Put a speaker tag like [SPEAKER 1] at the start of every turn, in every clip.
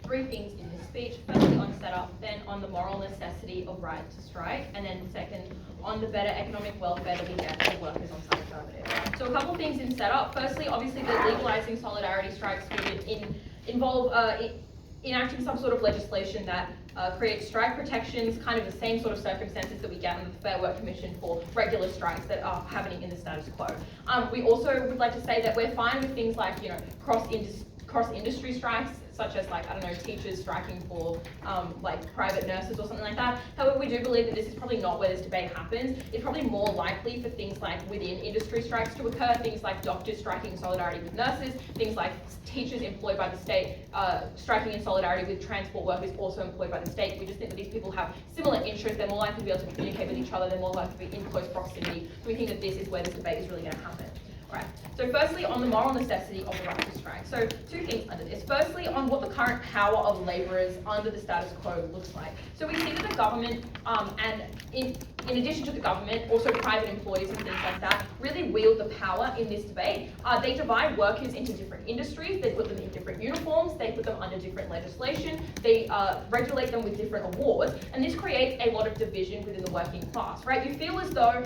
[SPEAKER 1] three things in this speech. Firstly, on setup, then on the moral necessity of right to strike, and then second, on the better economic welfare that we get for workers on some affirmative. So a couple of things in setup. Firstly, obviously, the legalising solidarity strikes would involve enacting some sort of legislation that creates strike protections, kind of the same sort of circumstances that we get under the Fair Work Commission for regular strikes that are happening in the status quo. We also would like to say that we're fine with things like, you know, cross-industry strikes, such as, like, I don't know, teachers striking for like private nurses or something like that. However, we do believe that this is probably not where this debate happens. It's probably more likely for things like within industry strikes to occur, things like doctors striking in solidarity with nurses, things like teachers employed by the state striking in solidarity with transport workers also employed by the state. We just think that these people have similar interests, they're more likely to be able to communicate with each other, they're more likely to be in close proximity. So we think that this is where this debate is really going to happen. Right. So firstly, on the moral necessity of the right to strike. So two things under this. Firstly, on what the current power of labourers under the status quo looks like. So we see that the government, and in addition to the government, also private employees and things like that, really wield the power in this debate. They divide workers into different industries, they put them in different uniforms, they put them under different legislation, they regulate them with different awards, and this creates a lot of division within the working class, right? You feel as though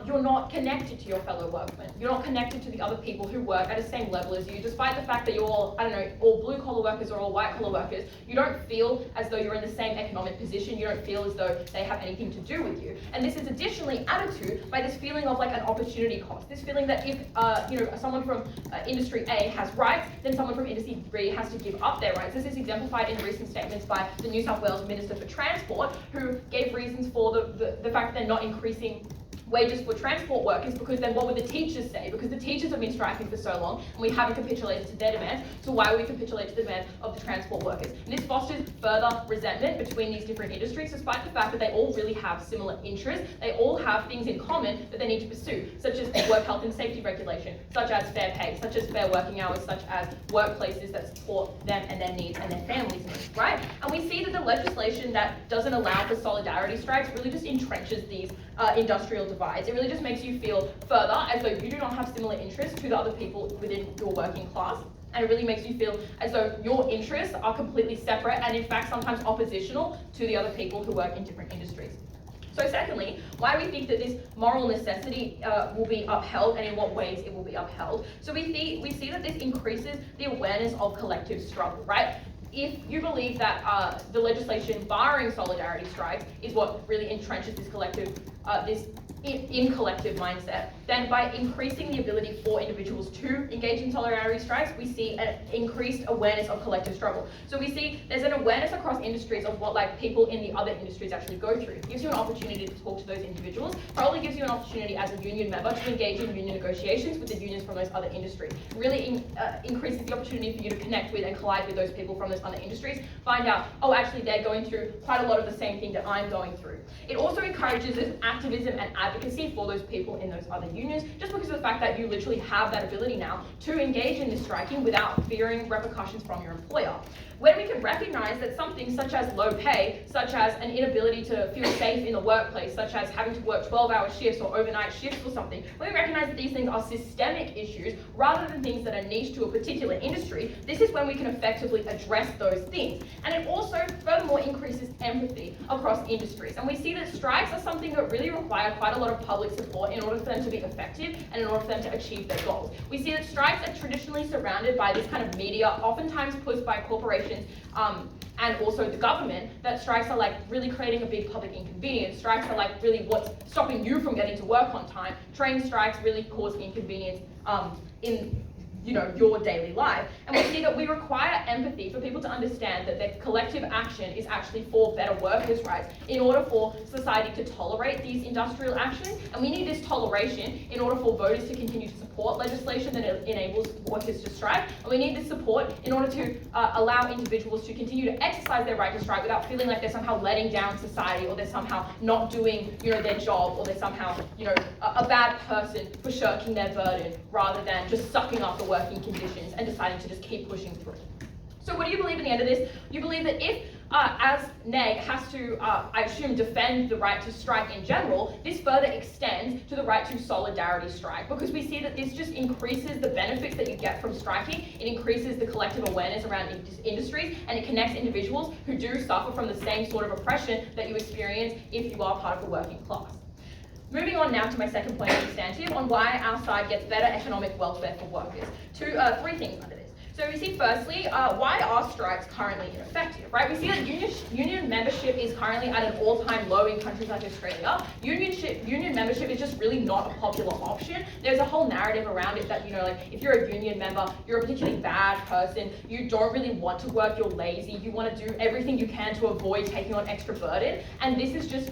[SPEAKER 1] you're not connected to your fellow workmen, you're not connected to the other people who work at the same level as you, despite the fact that you're all, I don't know, all blue collar workers or all white collar workers. You don't feel as though you're in the same economic position, you don't feel as though they have anything to do with you. And this is additionally added to by this feeling of like an opportunity cost, this feeling that if someone from industry A has rights, then someone from industry B has to give up their rights. This is exemplified in recent statements by the New South Wales Minister for Transport, who gave reasons for the fact that they're not increasing wages for transport workers, because then what would the teachers say? Because the teachers have been striking for so long and we haven't capitulated to their demands, so why would we capitulate to the demand of the transport workers? And this fosters further resentment between these different industries, despite the fact that they all really have similar interests. They all have things in common that they need to pursue, such as work health and safety regulation, such as fair pay, such as fair working hours, such as workplaces that support them and their needs and their families' needs, right? And we see that the legislation that doesn't allow for solidarity strikes really just entrenches these industrial divides. It really just makes you feel further as though you do not have similar interests to the other people within your working class. And it really makes you feel as though your interests are completely separate and in fact sometimes oppositional to the other people who work in different industries. So secondly, why we think that this moral necessity will be upheld and in what ways it will be upheld. So we see that this increases the awareness of collective struggle, right? If you believe that the legislation barring solidarity strikes is what really entrenches this collective, in collective mindset, then by increasing the ability for individuals to engage in solidarity strikes, we see an increased awareness of collective struggle. So we see there's an awareness across industries of what like people in the other industries actually go through. It gives you an opportunity to talk to those individuals, probably gives you an opportunity as a union member to engage in union negotiations with the unions from those other industries. It really increases the opportunity for you to connect with and collide with those people from those other industries, find out, oh, actually they're going through quite a lot of the same thing that I'm going through. It also encourages activism and advocacy for those people in those other unions, just because of the fact that you literally have that ability now to engage in this striking without fearing repercussions from your employer. When we can recognize that something such as low pay, such as an inability to feel safe in the workplace, such as having to work 12-hour shifts or overnight shifts or something, when we recognize that these things are systemic issues rather than things that are niche to a particular industry, this is when we can effectively address those things. And it also furthermore increases empathy across industries. And we see that strikes are something that really require quite a lot of public support in order for them to be effective and in order for them to achieve their goals. We see that strikes are traditionally surrounded by this kind of media, oftentimes pushed by corporations and also the government, that strikes are like really creating a big public inconvenience. Strikes are like really what's stopping you from getting to work on time. Train strikes really cause inconvenience in your daily life. And we see that we require empathy for people to understand that their collective action is actually for better workers' rights in order for society to tolerate these industrial actions. And we need this toleration in order for voters to continue to support legislation that enables workers to strike. And we need this support in order to allow individuals to continue to exercise their right to strike without feeling like they're somehow letting down society, or they're somehow not doing their job, or they're somehow a bad person for shirking their burden rather than just sucking up the working conditions and deciding to just keep pushing through. So what do you believe in the end of this? You believe that if as NEG has to, I assume, defend the right to strike in general, this further extends to the right to solidarity strike, because we see that this just increases the benefits that you get from striking, it increases the collective awareness around industries, and it connects individuals who do suffer from the same sort of oppression that you experience if you are part of the working class. Moving on now to my second point substantive on why our side gets better economic welfare for workers. Three things under this. So we see firstly, why are strikes currently ineffective, right? We see that union membership is currently at an all-time low in countries like Australia. Union membership is just really not a popular option. There's a whole narrative around it that, like, if you're a union member, you're a particularly bad person, you don't really want to work, you're lazy, you want to do everything you can to avoid taking on extra burden, and this is just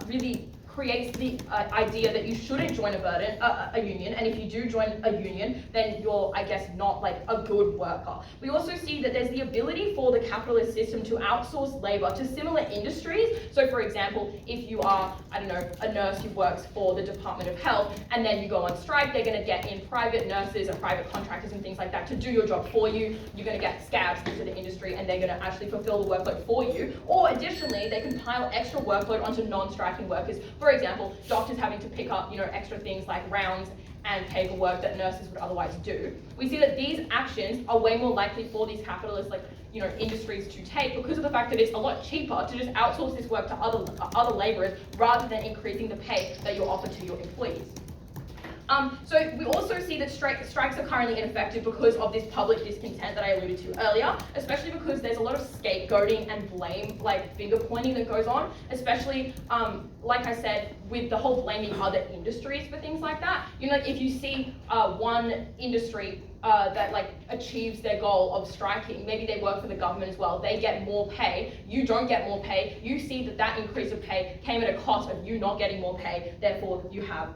[SPEAKER 1] really creates the idea that you shouldn't join a union, and if you do join a union, then you're, I guess, not like a good worker. We also see that there's the ability for the capitalist system to outsource labor to similar industries. So for example, if you are, I don't know, a nurse who works for the Department of Health, and then you go on strike, they're gonna get in private nurses and private contractors and things like that to do your job for you. You're gonna get scabs into the industry, and they're gonna actually fulfill the workload for you. Or additionally, they can pile extra workload onto non-striking workers. For example, doctors having to pick up, extra things like rounds and paperwork that nurses would otherwise do. We see that these actions are way more likely for these capitalists, industries to take, because of the fact that it's a lot cheaper to just outsource this work to other laborers rather than increasing the pay that you offer to your employees. So we also see that strikes are currently ineffective because of this public discontent that I alluded to earlier, especially because there's a lot of scapegoating and blame, finger pointing that goes on, especially, like I said, with the whole blaming other industries for things like that. If you see one industry that achieves their goal of striking, maybe they work for the government as well, they get more pay, you don't get more pay, you see that increase of pay came at a cost of you not getting more pay, therefore you have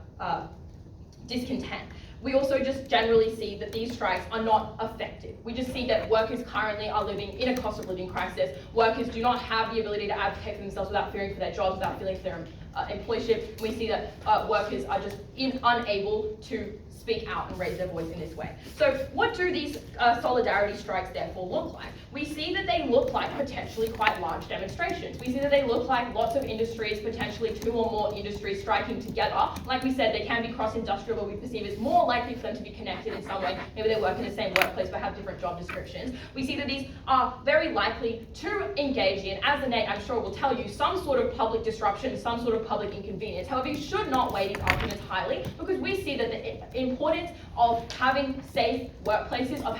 [SPEAKER 1] discontent. We also just generally see that these strikes are not effective. We just see that workers currently are living in a cost of living crisis. Workers do not have the ability to advocate for themselves without fearing for their jobs, without fearing for their employership. We see that workers are just unable to speak out and raise their voice in this way. So what do these solidarity strikes therefore look like? We see that they look like potentially quite large demonstrations. We see that they look like lots of industries, potentially 2 or more industries striking together. Like we said, they can be cross-industrial, but we perceive it's more likely for them to be connected in some way. Maybe they work in the same workplace but have different job descriptions. We see that these are very likely to engage in, as the name I'm sure will tell you, some sort of public disruption, some sort of public inconvenience. However, you should not weigh these arguments highly, because we see that the importance of having safe workplaces, of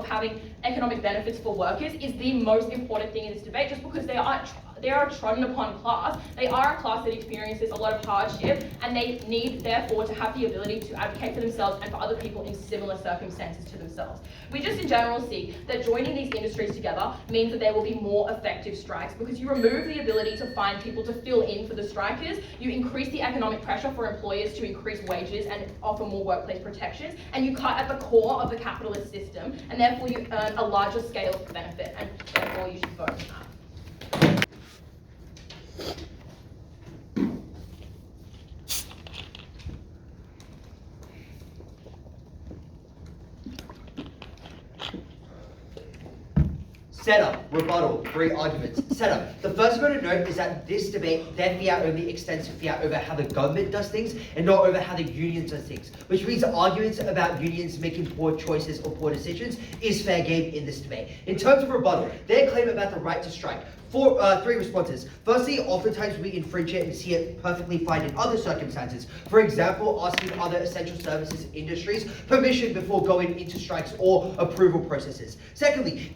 [SPEAKER 1] having economic benefits for workers is the most important thing in this debate, just because they are a trodden upon class. They are a class that experiences a lot of hardship, and they need, therefore, to have the ability to advocate for themselves and for other people in similar circumstances to themselves. We just in general see that joining these industries together means that there will be more effective strikes, because you remove the ability to find people to fill in for the strikers, you increase the economic pressure for employers to increase wages and offer more workplace protections, and you cut at the core of the capitalist system, and therefore you earn a larger scale of benefit, and therefore you should vote on that.
[SPEAKER 2] Setup, rebuttal, 3 arguments. Setup. The first thing to note is that this debate, their fiat only extends to fiat over how the government does things and not over how the unions does things, which means arguments about unions making poor choices or poor decisions is fair game in this debate. In terms of rebuttal, their claim about the right to strike. 3 responses. Firstly, oftentimes we infringe it and see it perfectly fine in other circumstances. For example, asking other essential services industries permission before going into strikes or approval processes. Secondly,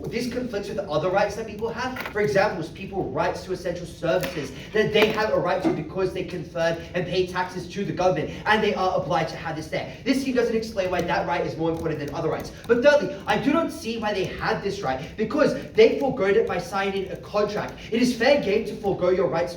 [SPEAKER 2] this conflicts with other rights that people have. For example, people's rights to essential services that they have a right to because they conferred and pay taxes to the government, and they are obliged to have this there. This here doesn't explain why that right is more important than other rights. But thirdly, I do not see why they had this right, because they forgoed it by signing a contract. It is fair game to forego your rights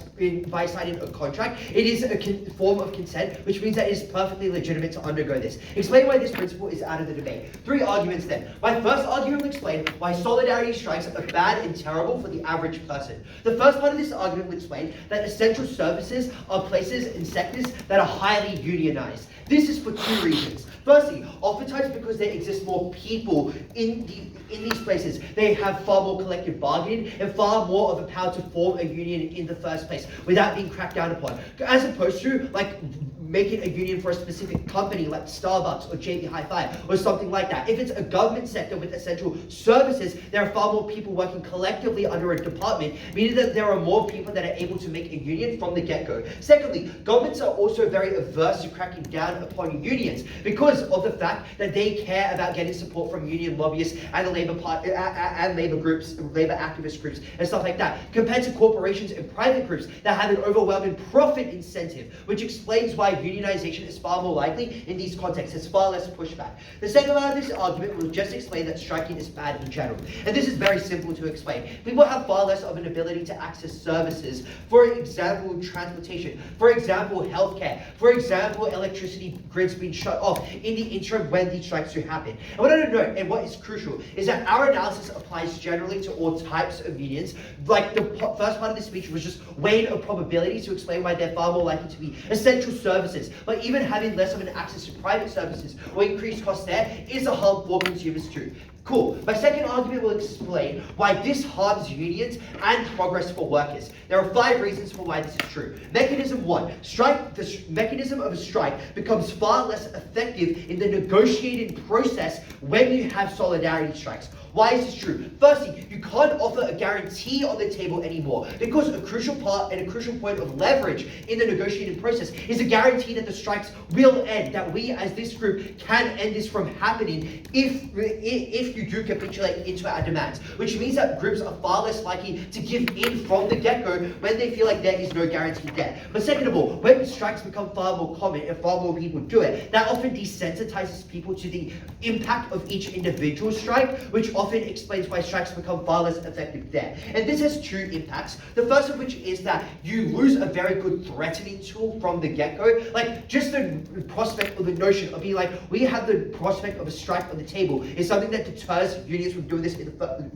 [SPEAKER 2] by signing a contract. It is a form of consent, which means that it is perfectly legitimate to undergo this. Explain why this principle is out of the debate. 3 arguments then. My first argument will explain why solidarity strikes are bad and terrible for the average person. The first part of this argument will explain that essential services are places and sectors that are highly unionized. This is for two reasons. Firstly, oftentimes because there exist more people in these places, they have far more collective bargaining and far more of a power to form a union in the first place without being cracked down upon. As opposed to, like, making a union for a specific company like Starbucks or JB Hi-Fi or something like that. If it's a government sector with essential services, there are far more people working collectively under a department, meaning that there are more people that are able to make a union from the get-go. Secondly, governments are also very averse to cracking down upon unions because of the fact that they care about getting support from union lobbyists and the labor groups, labor activist groups and stuff like that, compared to corporations and private groups that have an overwhelming profit incentive, which explains why unionization is far more likely in these contexts. There's far less pushback. The second part of this argument will just explain that striking is bad in general. And this is very simple to explain. People have far less of an ability to access services. For example, transportation. For example, healthcare. For example, electricity grids being shut off in the interim when these strikes do happen. And what I don't know, and what is crucial, is that our analysis applies generally to all types of unions. Like the first part of the speech was just weighing a probability to explain why they're far more likely to be essential services. But even having less of an access to private services or increased costs there is a harm for consumers too. Cool. My second argument will explain why this harms unions and progress for workers. There are 5 reasons for why this is true. Mechanism 1. The mechanism of a strike becomes far less effective in the negotiating process when you have solidarity strikes. Why is this true? Firstly, you can't offer a guarantee on the table anymore because a crucial part and a crucial point of leverage in the negotiating process is a guarantee that the strikes will end, that we as this group can end this from happening if you do capitulate into our demands, which means that groups are far less likely to give in from the get-go when they feel like there is no guarantee there. But second of all, when strikes become far more common and far more people do it, that often desensitizes people to the impact of each individual strike, which often explains why strikes become far less effective there. And this has 2 impacts. The first of which is that you lose a very good threatening tool from the get-go. Like, just the prospect or the notion of being like, we have the prospect of a strike on the table is something that deters unions from doing this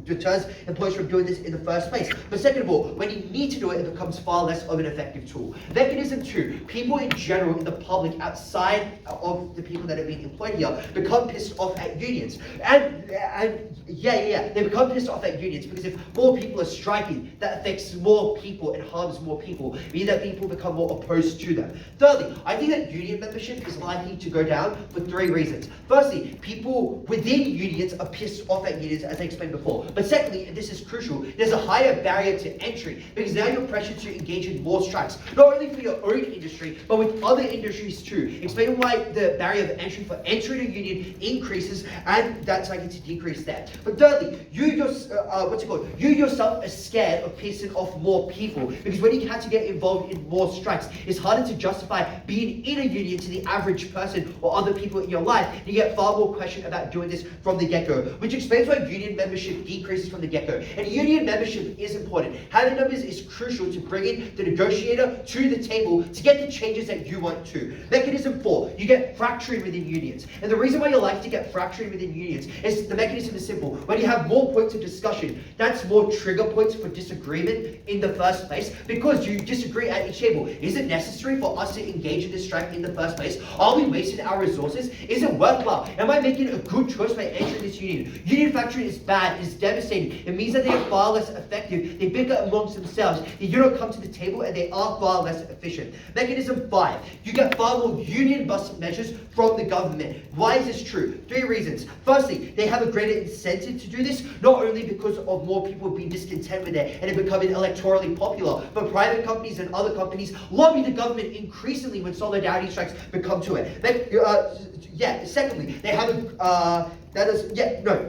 [SPEAKER 2] deters employees from doing this in the first place. But second of all, when you need to do it, it becomes far less of an effective tool. Mechanism 2, people in general in the public outside of the people that are being employed here become pissed off at unions. And they become pissed off at unions because if more people are striking, that affects more people and harms more people, meaning that people become more opposed to them. Thirdly, I think that union membership is likely to go down for 3 reasons. Firstly, people within unions are pissed off at unions, as I explained before. But secondly, and this is crucial, there's a higher barrier to entry because now you're pressured to engage in more strikes, not only for your own industry, but with other industries too. Explaining why the barrier of entry for entering a union increases, and that's likely to decrease there. But thirdly, you yourself are scared of pissing off more people because when you have to get involved in more strikes, it's harder to justify being in a union to the average person or other people in your life. You get far more question about doing this from the get-go, which explains why union membership decreases from the get-go. And union membership is important. Having numbers is crucial to bringing the negotiator to the table to get the changes that you want to. Mechanism 4, you get fracturing within unions. And the reason why you like to get fracturing within unions is the mechanism is simple. When you have more points of discussion, that's more trigger points for disagreement in the first place because you disagree at each table. Is it necessary for us to engage in this strike in the first place? Are we wasting our resources? Is it worthwhile? Am I making a good choice by entering this union? Union fracturing is bad, it's devastating. It means that they are far less effective, they bicker amongst themselves, they do not come to the table, and they are far less efficient. Mechanism 5, you get far more union-busting measures from the government. Why is this true? 3 reasons. Firstly, they have a greater incentive to do this, not only because of more people being discontent with it and it becoming electorally popular, but private companies and other companies lobby the government increasingly when solidarity strikes become to it. Secondly, they have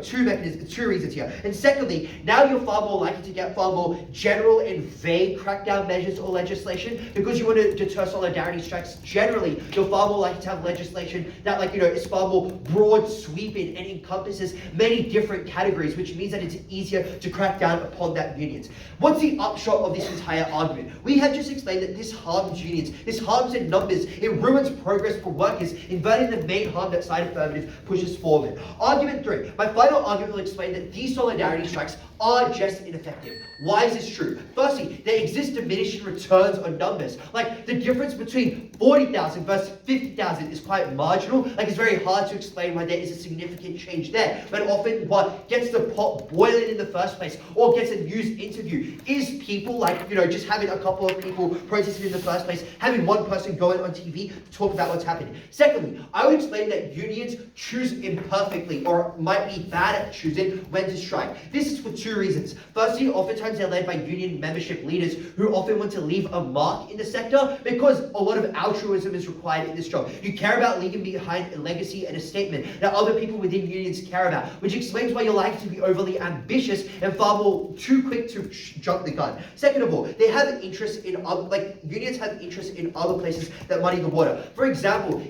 [SPEAKER 2] two reasons here. And secondly, now you're far more likely to get far more general and vague crackdown measures or legislation because you want to deter solidarity strikes generally. You're far more likely to have legislation that is far more broad sweeping and encompasses many different categories, which means that it's easier to crack down upon that unions. What's the upshot of this entire argument? We have just explained that this harms unions, this harms in numbers, it ruins progress for workers, inverting the main harm that side affirmative pushes forward. Argument 3. My final argument will explain that these solidarity strikes are just ineffective. Why is this true? Firstly, there exist diminishing returns on numbers. Like, the difference between 40,000 versus 50,000 is quite marginal. Like, it's very hard to explain why there is a significant change there. But often what gets the pot boiling in the first place, or gets a news interview, is people like, just having a couple of people protesting in the first place, having one person going on TV to talk about what's happening. Secondly, I would explain that unions choose imperfectly, or might be bad at choosing when to strike. This is for two reasons. Firstly, oftentimes they're led by union membership leaders who often want to leave a mark in the sector because a lot of altruism is required in this job. You care about leaving behind a legacy and a statement that other people within unions care about, which explains why you're likely to be overly ambitious and far more too quick to jump the gun. Second of all, they have an interest in other, unions have interest in other places that muddy the water. For example,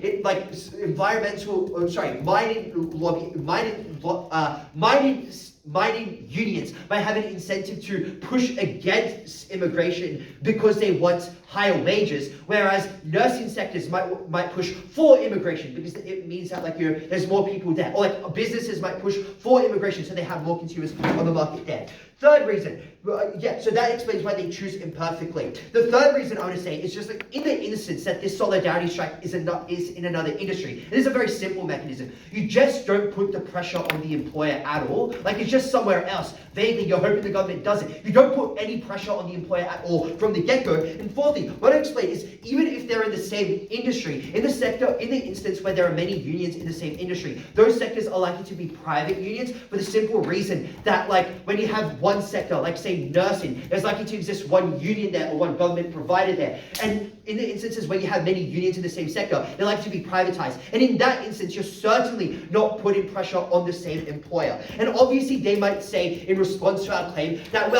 [SPEAKER 2] mining unions might have an incentive to push against immigration because they want higher wages, whereas nursing sectors might push for immigration because it means that there's more people there, or businesses might push for immigration so they have more consumers on the market there. Third reason, so that explains why they choose imperfectly. The third reason I want to say is just in the instance that this solidarity strike is in another industry. It is a very simple mechanism. You just don't put the pressure on the employer at all. It's just somewhere else. Vaguely, you're hoping the government does it. You don't put any pressure on the employer at all from the get-go. And fourthly, what I explain is even if they're in the same industry, in the instance where there are many unions in the same industry, those sectors are likely to be private unions for the simple reason that when you have one sector, say nursing, there's likely to exist one union there or one government provider there. And in the instances where you have many unions in the same sector, they're likely to be privatized. And in that instance, you're certainly not putting pressure on the same employer. And obviously they might say in response to our claim that,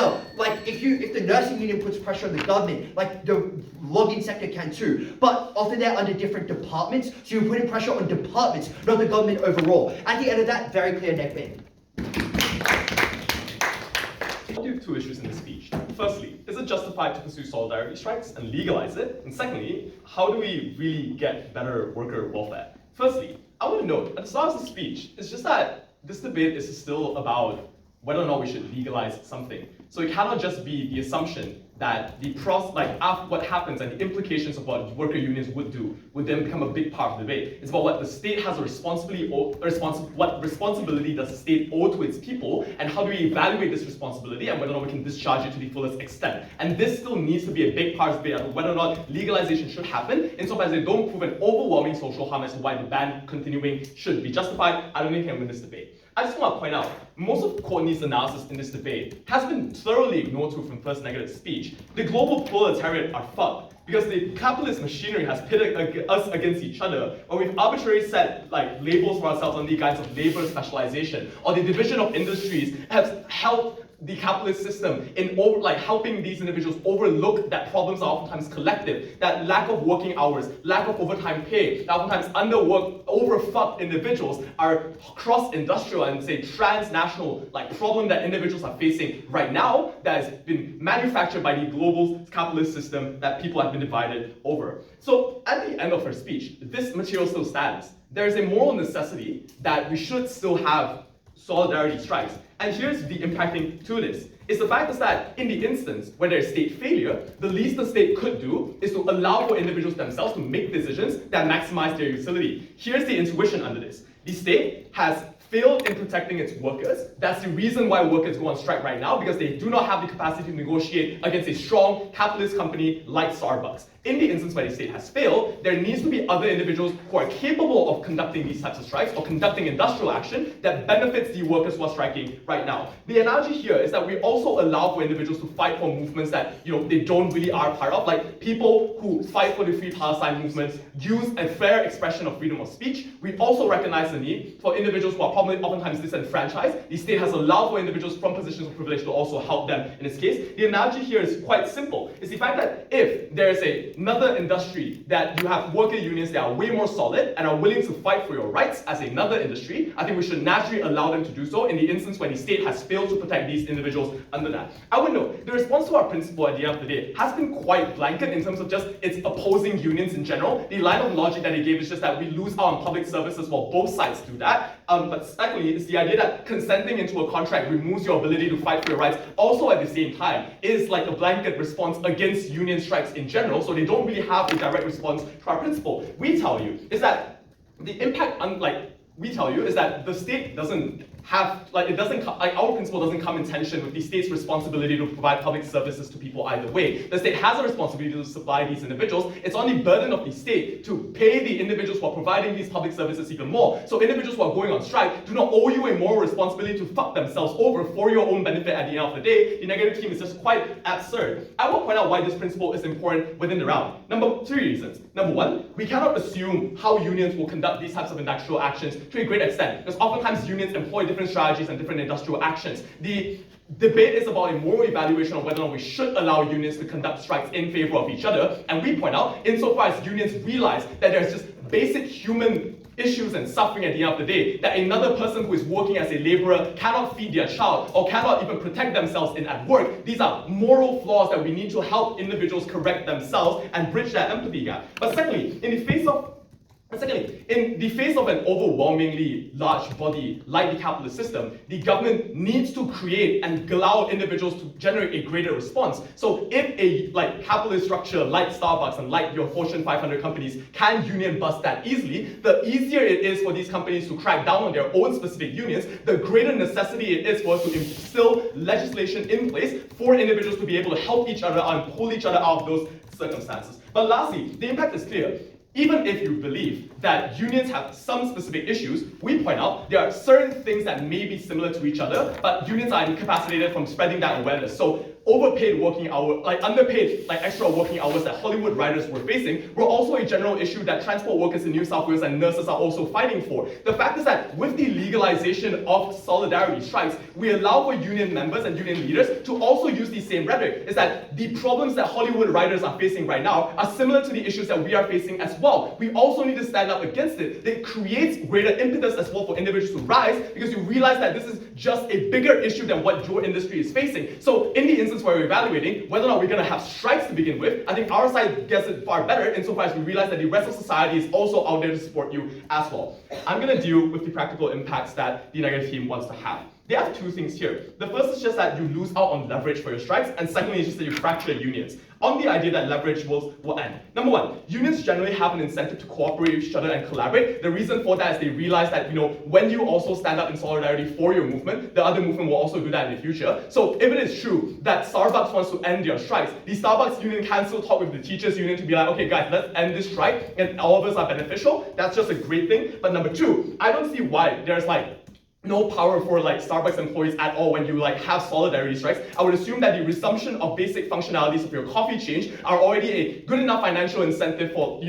[SPEAKER 2] if the nursing union puts pressure on the government, the logging sector can too. But often they're under different departments, so you're putting pressure on departments, not the government overall. At the end of that, very clear net win.
[SPEAKER 3] I have two issues in this speech. Firstly, is it justified to pursue solidarity strikes and legalize it? And secondly, how do we really get better worker welfare? Firstly, I want to note, at the start of the speech, it's just that this debate is still about whether or not we should legalize something. So it cannot just be the assumption that what happens and the implications of what worker unions would do would then become a big part of the debate. It's about what the state has a what responsibility does the state owe to its people, and how do we evaluate this responsibility and whether or not we can discharge it to the fullest extent. And this still needs to be a big part of the debate of whether or not legalization should happen, insofar as they don't prove an overwhelming social harm as to why the ban continuing should be justified. I don't think I can win this debate. I just want to point out, most of Courtney's analysis in this debate has been thoroughly ignored to from first negative speech. The global proletariat are fucked because the capitalist machinery has pitted us against each other, or we've arbitrarily set labels for ourselves on the guise of labor specialization, or the division of industries has helped the capitalist system in helping these individuals overlook that problems are oftentimes collective, that lack of working hours, lack of overtime pay, that oftentimes underworked, overfucked individuals are cross-industrial and transnational problem that individuals are facing right now that has been manufactured by the global capitalist system that people have been divided over. So at the end of her speech, this material still stands. There is a moral necessity that we should still have solidarity strikes. And here's the impacting to this. It's the fact is that in the instance where there's state failure, the least the state could do is to allow for individuals themselves to make decisions that maximize their utility. Here's the intuition under this. The state has failed in protecting its workers. That's the reason why workers go on strike right now, because they do not have the capacity to negotiate against a strong capitalist company like Starbucks. In the instance where the state has failed, there needs to be other individuals who are capable of conducting these types of strikes or conducting industrial action that benefits the workers who are striking right now. The analogy here is that we also allow for individuals to fight for movements that they don't really are part of, like people who fight for the Free Palestine movement use a fair expression of freedom of speech. We also recognize the need for individuals who are probably oftentimes disenfranchised. The state has allowed for individuals from positions of privilege to also help them in this case. The analogy here is quite simple. It's the fact that if there is a another industry that you have worker unions that are way more solid and are willing to fight for your rights as another industry, I think we should naturally allow them to do so in the instance where the state has failed to protect these individuals under that. I would note, the response to our principle at the end of the day has been quite blanket in terms of just its opposing unions in general. The line of logic that it gave is just that we lose out on public services while both sides do that. But secondly, it's the idea that consenting into a contract removes your ability to fight for your rights. Also at the same time, is like a blanket response against union strikes in general, so they don't really have a direct response to our principle. We tell you is that the impact, is that the state doesn't have, our principle doesn't come in tension with the state's responsibility to provide public services to people either way. The state has a responsibility to supply these individuals. It's on the burden of the state to pay the individuals who are providing these public services even more. So individuals who are going on strike do not owe you a moral responsibility to fuck themselves over for your own benefit at the end of the day. The negative team is just quite absurd. I will point out why this principle is important within the round. Three reasons. Number one, we cannot assume how unions will conduct these types of industrial actions to a great extent, because oftentimes unions employ different strategies and different industrial actions. The debate is about a moral evaluation of whether or not we should allow unions to conduct strikes in favor of each other, and we point out, insofar as unions realize that there's just basic human issues and suffering at the end of the day, that another person who is working as a laborer cannot feed their child or cannot even protect themselves at work. These are moral flaws that we need to help individuals correct themselves and bridge that empathy gap. But secondly, in the face of an overwhelmingly large body like the capitalist system, the government needs to create and allow individuals to generate a greater response. So if a capitalist structure like Starbucks and like your Fortune 500 companies can union bust that easily, the easier it is for these companies to crack down on their own specific unions, the greater necessity it is for us to instill legislation in place for individuals to be able to help each other and pull each other out of those circumstances. But lastly, the impact is clear. Even if you believe that unions have some specific issues, we point out there are certain things that may be similar to each other, but unions are incapacitated from spreading that awareness. So overpaid working hours, underpaid extra working hours that Hollywood writers were facing were also a general issue that transport workers in New South Wales and nurses are also fighting for. The fact is that with the legalization of solidarity strikes, we allow for union members and union leaders to also use the same rhetoric, is that the problems that Hollywood writers are facing right now are similar to the issues that we are facing as well. We also need to stand up against it. It creates greater impetus as well for individuals to rise, because you realize that this is just a bigger issue than what your industry is facing. So in the instance where we're evaluating whether or not we're going to have strikes to begin with, I think our side gets it far better insofar as we realize that the rest of society is also out there to support you as well. I'm going to deal with the practical impacts that the negative team wants to have. They have two things here. The first is just that you lose out on leverage for your strikes, and secondly, it's just that you fracture unions. On the idea that leverage will end. Number one, unions generally have an incentive to cooperate with each other and collaborate. The reason for that is they realize that, when you also stand up in solidarity for your movement, the other movement will also do that in the future. So if it is true that Starbucks wants to end their strikes, the Starbucks union can still talk with the teachers union to be like, okay guys, let's end this strike, and all of us are beneficial. That's just a great thing. But number two, I don't see why there's no power for Starbucks employees at all when you have solidarity strikes. I would assume that the resumption of basic functionalities of your coffee change are already a good enough financial incentive for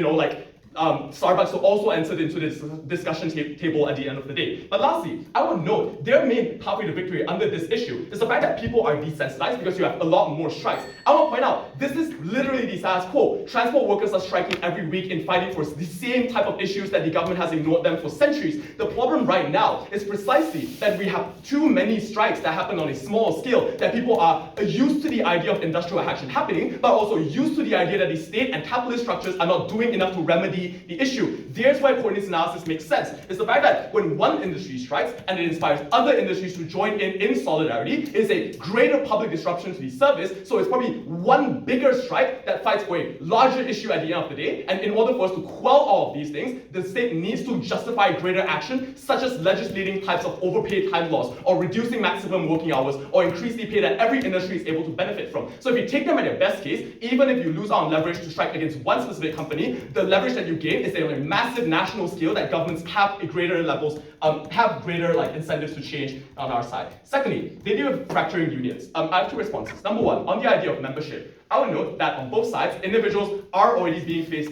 [SPEAKER 3] Starbucks to also enter into this discussion table at the end of the day. But lastly, I would note their main pathway to victory under this issue is the fact that people are desensitized because you have a lot more strikes. I want to point out, this is literally the status quo. Transport workers are striking every week in fighting for the same type of issues that the government has ignored them for centuries. The problem right now is precisely that we have too many strikes that happen on a small scale, that people are used to the idea of industrial action happening, but also used to the idea that the state and capitalist structures are not doing enough to remedy the issue. There's why Courtney's analysis makes sense. It's the fact that when one industry strikes and it inspires other industries to join in solidarity, it's a greater public disruption to the service, so it's probably one bigger strike that fights for a larger issue at the end of the day, and in order for us to quell all of these things, the state needs to justify greater action, such as legislating types of overpaid time laws, or reducing maximum working hours, or increase the pay that every industry is able to benefit from. So if you take them at their best case, even if you lose out on leverage to strike against one specific company, the leverage that you gain is on a massive national scale that governments have a greater levels, have greater incentives to change on our side. Secondly, the idea of fracturing unions. I have two responses. Number one, on the idea of membership. I would note that on both sides, individuals are already being faced,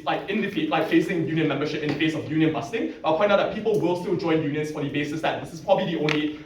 [SPEAKER 3] facing union membership in the face of union busting. I'll point out that people will still join unions for the basis that this is probably the only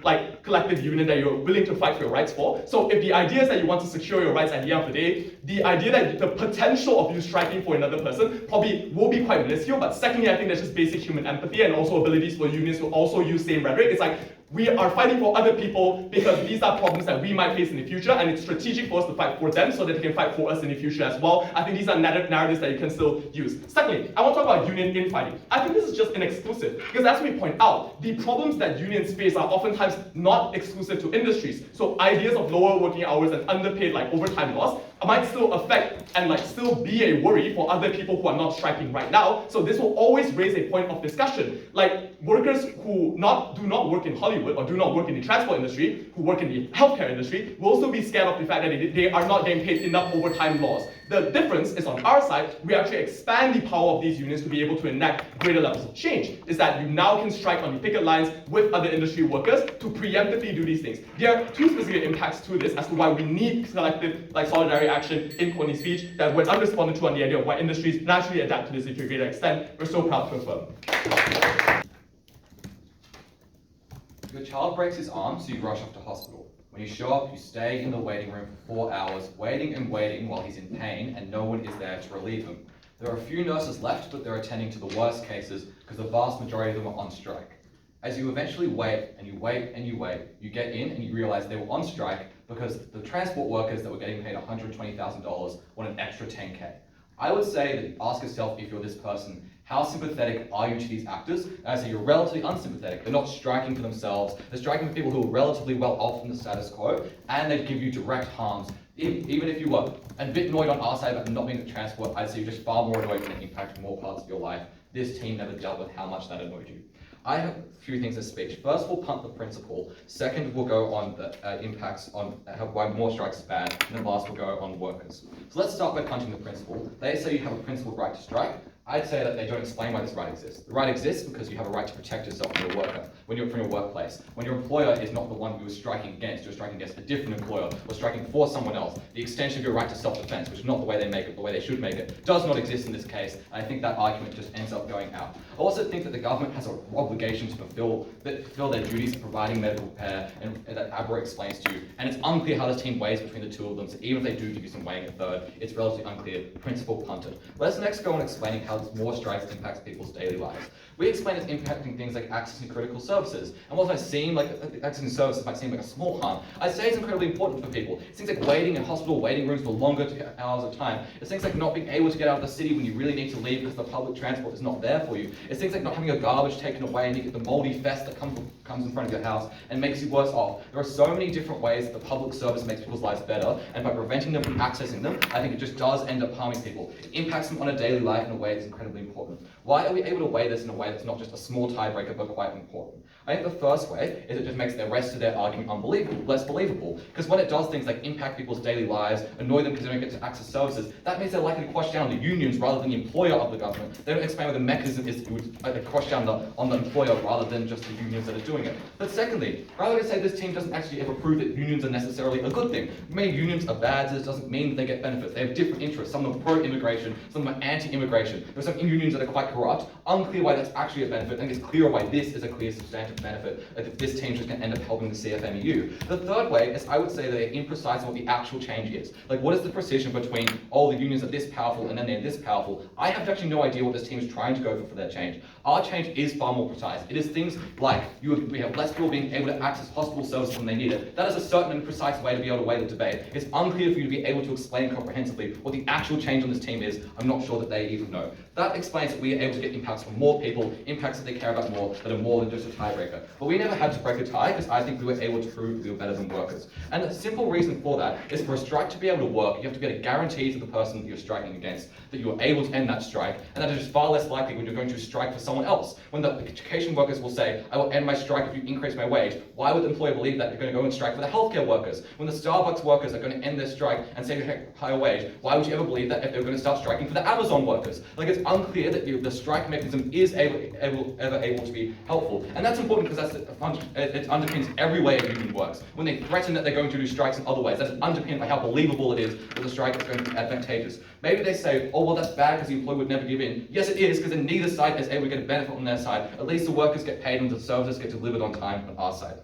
[SPEAKER 3] collective union that you're willing to fight for your rights for. So if the idea is that you want to secure your rights at the end of the day, the idea that the potential of you striking for another person probably will be quite minuscule. But secondly, I think there's just basic human empathy and also abilities for unions to also use same rhetoric. It's like, we are fighting for other people because these are problems that we might face in the future, and it's strategic for us to fight for them so that they can fight for us in the future as well. I think these are narratives that you can still use. Secondly, I want to talk about union infighting. I think this is just inexclusive because as we point out, the problems that unions face are oftentimes not exclusive to industries. So ideas of lower working hours and underpaid overtime laws might still affect and still be a worry for other people who are not striking right now. So this will always raise a point of discussion. Workers who do not work in Hollywood or do not work in the transport industry, who work in the healthcare industry, will also be scared of the fact that they are not getting paid enough overtime laws. The difference is on our side, we actually expand the power of these unions to be able to enact greater levels of change. Is that you now can strike on the picket lines with other industry workers to preemptively do these things. There are two specific impacts to this as to why we need collective solidarity action in Courtney's speech that went unresponded to on the idea of why industries naturally adapt to this to a greater extent. We're so proud to affirm.
[SPEAKER 4] Your child breaks his arm, so you rush off to hospital. When you show up, you stay in the waiting room for 4 hours, waiting and waiting while he's in pain, and no one is there to relieve him. There are a few nurses left, but they're attending to the worst cases because the vast majority of them are on strike. As you eventually wait, and you wait, and you wait, you get in and you realize they were on strike because the transport workers that were getting paid $120,000 want an extra 10K. I would say that you ask yourself, if you're this person, how sympathetic are you to these actors? And I say you're relatively unsympathetic. They're not striking for themselves. They're striking for people who are relatively well off in the status quo, and they give you direct harms. Even if you were a bit annoyed on our side about not being the transport, I'd say you're just far more annoyed when it impacts more parts of your life. This team never dealt with how much that annoyed you. I have a few things to speak. First, we'll punt the principle. Second, we'll go on the impacts on why more strikes is bad. And then last, we'll go on workers. So let's start by punting the principle. They say you have a principled right to strike. I'd say that they don't explain why this right exists. The right exists because you have a right to protect yourself from your worker, from your workplace. When your employer is not the one who is striking against, you're striking against a different employer, or striking for someone else. The extension of your right to self-defense, which is not the way they make it, the way they should make it, does not exist in this case. And I think that argument just ends up going out. I also think that the government has an obligation to fulfill their duties of providing medical care, and that Abrar explains to you. And it's unclear how this team weighs between the two of them, so even if they do give you some weighing a third, it's relatively unclear. Principle punted. Let's next go on explaining how more strikes impacts people's daily lives. We explain it's impacting things like accessing critical services. And whilst accessing services might seem like a small harm, I'd say it's incredibly important for people. It's things like waiting in hospital waiting rooms for longer hours of time. It's things like not being able to get out of the city when you really need to leave because the public transport is not there for you. It's things like not having your garbage taken away and you get the moldy fest that comes in front of your house and makes you worse off. There are so many different ways that the public service makes people's lives better, and by preventing them from accessing them, I think it just does end up harming people. It impacts them on a daily life in a way that's incredibly important. Why are we able to weigh this in a way that's not just a small tiebreaker but quite important? I think the first way is it just makes the rest of their argument less believable. Because when it does things like impact people's daily lives, annoy them because they don't get to access services, that means they're likely to crush down the unions rather than the employer of the government. They don't explain what the mechanism is to crush down on the employer rather than just the unions that are doing it. But secondly, rather than say this team doesn't actually ever prove that unions are necessarily a good thing. Many unions are bad, so this doesn't mean that they get benefits. They have different interests. Some of them are pro-immigration, some of them are anti-immigration. There are some unions that are quite corrupt. Unclear why that's actually a benefit. I think it's clearer why this is a clear substantive benefit. Like if this team just going to end up helping the CFMEU. The third way is I would say that they're imprecise on what the actual change is. Like what is the precision between all the unions are this powerful and then they're this powerful? I have actually no idea what this team is trying to go for their change. Our change is far more precise. It is things like we have less people being able to access hospital services when they need it. That is a certain and precise way to be able to weigh the debate. It's unclear for you to be able to explain comprehensively what the actual change on this team is. I'm not sure that they even know. That explains that we are able to get impacts from more people, impacts that they care about more, that are more than just a tiebreaker. But we never had to break a tie because I think we were able to prove we were better than workers. And the simple reason for that is for a strike to be able to work, you have to get a guarantee to the person that you're striking against that you are able to end that strike, and that is just far less likely when you're going to strike for someone else. When the education workers will say, I will end my strike if you increase my wage, why would the employer believe that? You're going to go and strike for the healthcare workers. When the Starbucks workers are going to end their strike and say higher wage, why would you ever believe that if they're going to start striking for the Amazon workers? Like it's unclear that the strike mechanism is able ever able to be helpful. And that's important because it underpins every way a union works. When they threaten that they're going to do strikes in other ways, that's underpinned by how believable it is that the strike is going to be advantageous. Maybe they say, oh, well, that's bad because the employer would never give in. Yes, it is, because then neither side is able to get a benefit on their side. At least the workers get paid and the services get delivered on time on our side.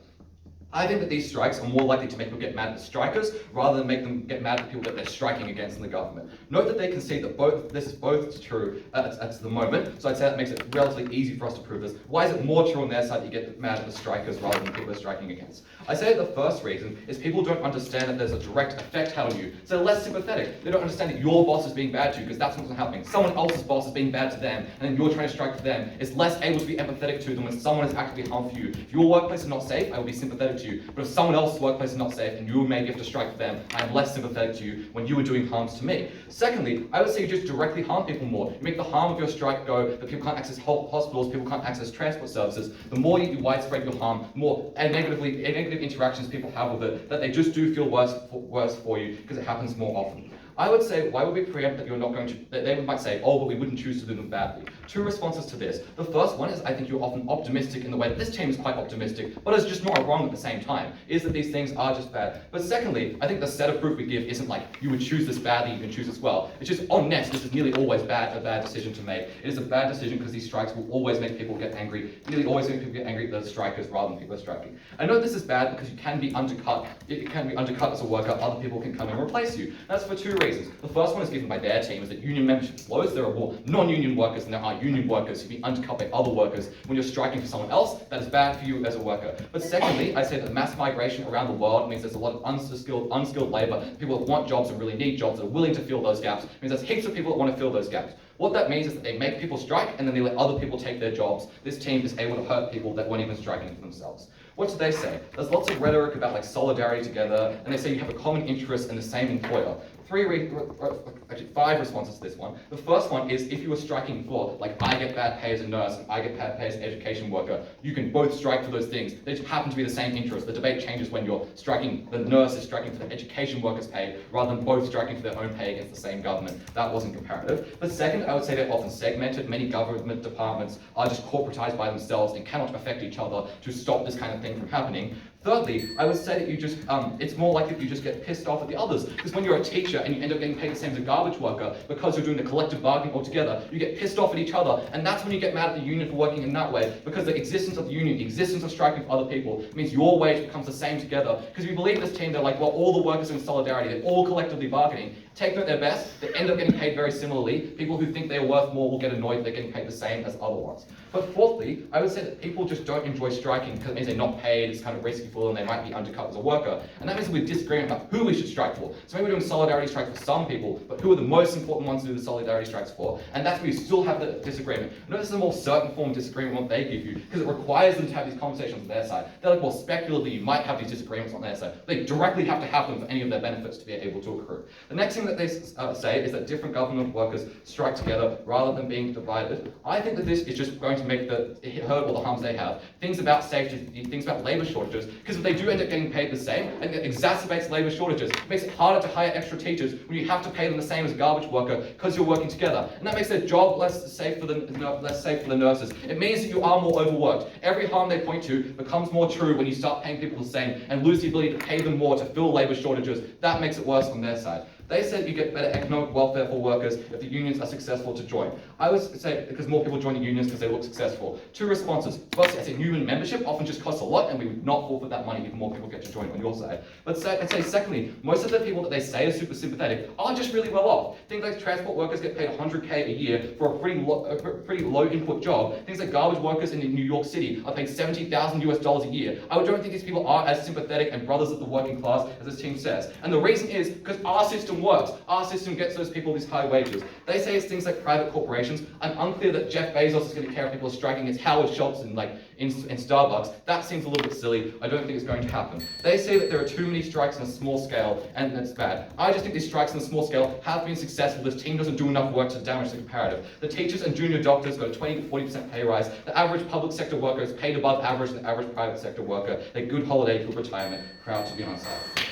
[SPEAKER 4] I think that these strikes are more likely to make people get mad at the strikers rather than make them get mad at the people that they're striking against in the government. Note that they concede that this is both true at the moment, so I'd say that makes it relatively easy for us to prove this. Why is it more true on their side that you get mad at the strikers rather than people they're striking against? I say the first reason is people don't understand that there's a direct effect on you, so they're less sympathetic. They don't understand that your boss is being bad to you because that's what's happening. Someone else's boss is being bad to them, and then you're trying to strike to them. It's less able to be empathetic to them when someone is actively harmful you. If your workplace is not safe, I will be sympathetic to you, but if someone else's workplace is not safe and you maybe have to strike for them, I am less sympathetic to you when you are doing harms to me. Secondly, I would say you just directly harm people more. You make the harm of your strike go that people can't access hospitals, people can't access transport services. The more you widespread your harm, the more negative interactions people have with it, that they just do feel worse for you because it happens more often. I would say, why would we preempt that you're not going to, they might say, oh, but we wouldn't choose to do them badly. Two responses to this. The first one is I think you're often optimistic in the way that this team is quite optimistic, but it's just not wrong at the same time, is that these things are just bad. But secondly, I think the set of proof we give isn't like, you would choose this badly, you can choose this well. It's just, on net, this is nearly always a bad decision to make. It is a bad decision because these strikes will always make people get angry, nearly always make people get angry at the strikers rather than people are striking. I know this is bad because you can be undercut. It can be undercut as a worker, other people can come and replace you. That's for two reasons. The first one is given by their team, is that union membership slows. There are more non-union workers than there are union workers who be undercut by other workers. When you're striking for someone else, that is bad for you as a worker. But secondly, I say that mass migration around the world means there's a lot of unskilled labor, people that want jobs and really need jobs, that are willing to fill those gaps. It means there's heaps of people that want to fill those gaps. What that means is that they make people strike and then they let other people take their jobs. This team is able to hurt people that weren't even striking for themselves. What do they say? There's lots of rhetoric about like solidarity together, and they say you have a common interest in the same employer. Actually 5 responses to this one. The first one is if you were striking for, like, I get bad pay as a nurse and I get bad pay as an education worker, you can both strike for those things. They just happen to be the same interest. The debate changes when you're striking, the nurse is striking for the education worker's pay rather than both striking for their own pay against the same government. That wasn't comparative. But second, I would say they're often segmented. Many government departments are just corporatized by themselves and cannot affect each other to stop this kind of thing from happening. Thirdly, I would say that you just, it's more likely that you just get pissed off at the others. Because when you're a teacher and you end up getting paid the same as a garbage worker, because you're doing the collective bargaining altogether, you get pissed off at each other. And that's when you get mad at the union for working in that way. Because the existence of the union, the existence of striking for other people, means your wage becomes the same together. Because if you believe this team, they're like, well, all the workers are in solidarity, they're all collectively bargaining. Take them at their best, they end up getting paid very similarly. People who think they're worth more will get annoyed that they're getting paid the same as other ones. But fourthly, I would say that people just don't enjoy striking because it means they're not paid, it's kind of risky for them, they might be undercut as a worker. And that means we're disagreeing about who we should strike for. So maybe we're doing solidarity strikes for some people, but who are the most important ones to do the solidarity strikes for? And that's where you still have the disagreement. I know this is a more certain form of disagreement what they give you, because it requires them to have these conversations on their side. They're like, well, speculatively, you might have these disagreements on their side. They directly have to have them for any of their benefits to be able to accrue. The next thing that they say is that different government workers strike together rather than being divided. I think that this is just going to make it hurt all the harms they have. Things about safety, things about labour shortages, because if they do end up getting paid the same, I think it exacerbates labour shortages. It makes it harder to hire extra teachers when you have to pay them the same as a garbage worker because you're working together. And that makes their job less safe for the nurses. It means that you are more overworked. Every harm they point to becomes more true when you start paying people the same and lose the ability to pay them more to fill labour shortages. That makes it worse on their side. They said you get better economic welfare for workers if the unions are successful to join. I would say because more people join the unions because they look successful. 2 responses. Firstly, I say union membership often just costs a lot and we would not forfeit that money if more people get to join on your side. But I'd say secondly, most of the people that they say are super sympathetic are just really well off. Things like transport workers get paid $100K a year for a pretty low input job. Things like garbage workers in New York City are paid $70,000 a year. I don't think these people are as sympathetic and brothers of the working class as this team says. And the reason is because our system works. Our system gets those people these high wages. They say it's things like private corporations. I'm unclear that Jeff Bezos is going to care if people are striking against Howard Schultz in Starbucks. That seems a little bit silly. I don't think it's going to happen. They say that there are too many strikes on a small scale and that's bad. I just think these strikes on a small scale have been successful. This team doesn't do enough work to damage the comparative. The teachers and junior doctors got a 20 to 40% pay rise. The average public sector worker is paid above average than the average private sector worker. A good holiday for retirement. Proud to be on site.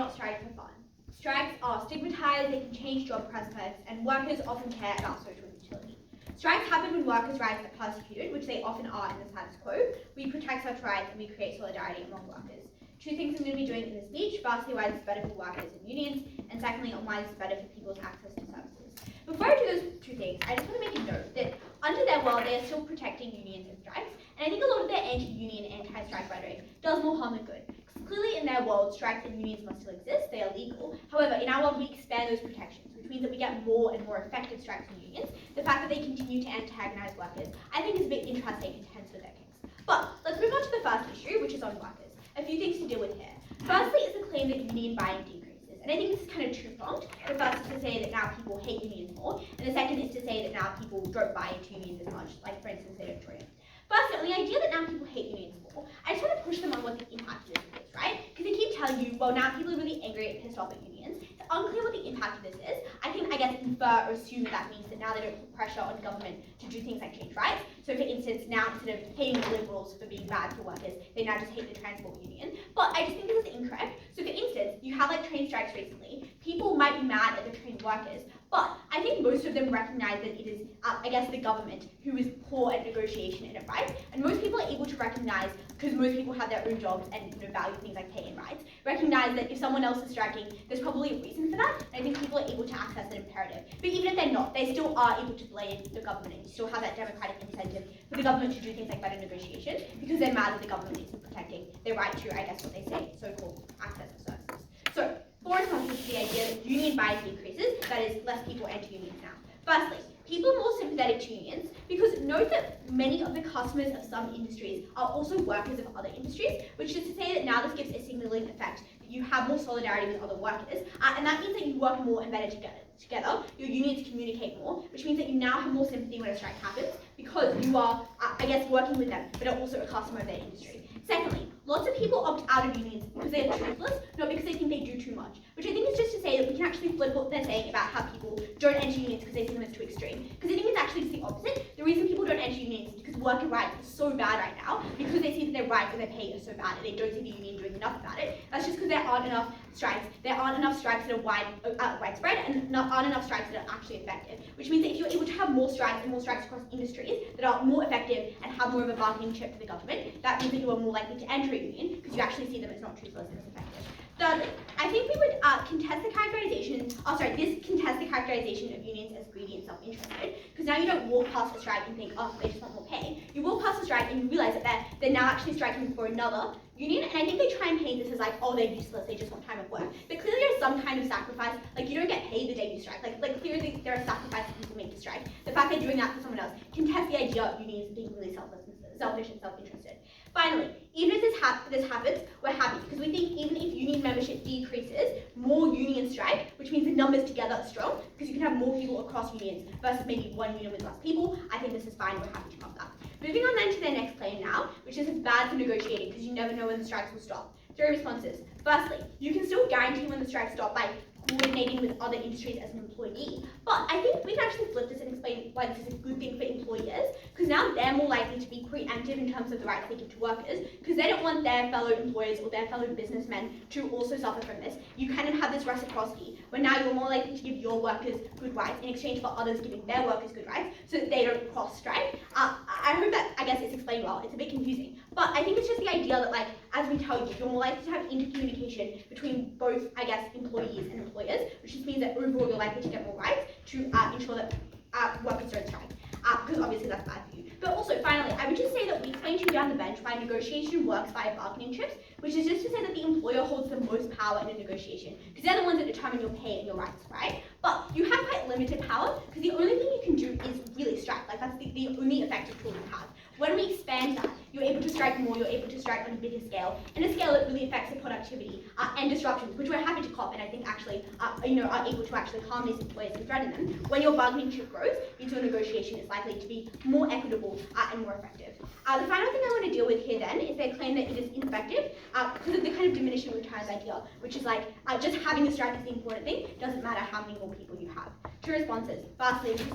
[SPEAKER 5] not strike for fun. Strikes are stigmatized, they can change job prospects, and workers often care about social utility. Strikes happen when workers' rights are persecuted, which they often are in the status quo. We protect such rights and we create solidarity among workers. Two things I'm going to be doing in this speech: firstly, why this is better for workers and unions, and secondly, on why this is better for people's access to services. Before I do those two things, I just want to make a note that under their world, they are still protecting unions and strikes, and I think a lot of their anti-union, anti-strike rhetoric does more harm than good. Clearly, in their world, strikes and unions must still exist, they are legal. However, in our world, we expand those protections, which means that we get more and more effective strikes and unions. The fact that they continue to antagonize workers, I think, is a bit interesting and tense for decades. But let's move on to the first issue, which is on workers. A few things to deal with here. Firstly is the claim that union buying decreases. And I think this is kind of two-pronged. The first is to say that now people hate unions more, and the second is to say that now people don't buy into unions as much, like for instance, they don't join it. First, on the idea that now people hate unions more, I just want to push them on what the impact of this is, right? Because they keep telling you, well, now people are really angry and pissed off at unions. It's unclear what the impact of this is. I can, infer or assume that that means that now they don't put pressure on government to do things like change rights. So for instance, now instead of hating the liberals for being bad for workers, they now just hate the transport union. But I just think this is incorrect. So for instance, you have like train strikes recently. People might be mad at the train workers, but I think most of them recognize that it is, the government who is poor at negotiation and at rights. And most people are able to recognize, because most people have their own jobs and value things like pay and rights, recognize that if someone else is striking, there's probably a reason for that. And I think people are able to access that imperative. But even if they're not, they still are able to blame the government. And you still have that democratic incentive for the government to do things like better negotiation, because they're mad that the government isn't protecting their right to, what they say, so-called access to services. So, for responses to the idea that union bias decreases, that is, less people enter unions now. Firstly, people are more sympathetic to unions because note that many of the customers of some industries are also workers of other industries, which is to say that now this gives a signaling effect that you have more solidarity with other workers, and that means that you work more and better together. Your unions communicate more, which means that you now have more sympathy when a strike happens because you are, working with them, but are also a customer of their industry. Secondly, lots of people opt out of unions because they are toothless, not because they think they do too much, which I think is just to say that we can actually flip what they're saying about how people don't enter unions because they see them as too extreme. Because I think it's actually just the opposite. The reason people don't enter unions is because worker rights are so bad right now, because they see that their rights and their pay are so bad, and they don't see the union doing enough about it. That's just because there aren't enough strikes. There aren't enough strikes that are widespread, and aren't enough strikes that are actually effective. Which means that if you're able to have more strikes and more strikes across industries that are more effective and have more of a bargaining chip for the government, that means that you are more likely to enter a union because you actually see them as not toothless and as effective. Thirdly, I think we would contest the characterization of unions as greedy and self-interested, because now you don't walk past a strike and think, oh, they just want more pay. You walk past a strike and you realize that they're now actually striking for another union, and I think they try and paint this as like, oh, they're useless, they just want time of work. But clearly there's some kind of sacrifice, like you don't get paid the day you strike, like clearly there are sacrifices people make to strike. The fact they're doing that for someone else contest the idea of unions being really selfish and self-interested. Finally, even if this happens, we're happy, because we think even if union membership decreases, more unions strike, which means the numbers together are strong, because you can have more people across unions versus maybe one union with less people. I think this is fine, we're happy to come that. Moving on then to their next claim now, which is it's bad for negotiating because you never know when the strikes will stop. 3 responses. Firstly, you can still guarantee when the strikes stop by coordinating with other industries as an employee, but I think we can actually flip this and explain why this is a good thing for employers, because now they're more likely to be preemptive in terms of the rights they give to workers, because they don't want their fellow employers or their fellow businessmen to also suffer from this. You kind of have this reciprocity, where now you're more likely to give your workers good rights in exchange for others giving their workers good rights, so that they don't cross-strike. I hope that, it's explained well. It's a bit confusing, but I think it's just the idea that, as we tell you, you're more likely to have intercommunication between both, employees and employers, which just means that overall you're likely to get more rights to ensure that workers don't strike, because obviously that's bad for you. But also, finally, I would just say that we explained to you down the bench why negotiation works via bargaining chips, which is just to say that the employer holds the most power in a negotiation, because they're the ones that determine your pay and your rights, right? But you have quite limited power, because the only thing you can do is really strike. That's the only effective tool you have. When we expand that, you're able to strike more, you're able to strike on a bigger scale, and a scale that really affects the productivity and disruptions, which we're happy to cop, and I think actually, are able to actually harm these employers and threaten them. When your bargaining chip grows, means your negotiation is likely to be more equitable and more effective. The final thing I want to deal with here then is their claim that it is ineffective because of the kind of diminishing returns idea, which is just having the strike is the important thing, doesn't matter how many more people you have. 2 responses. Firstly, which is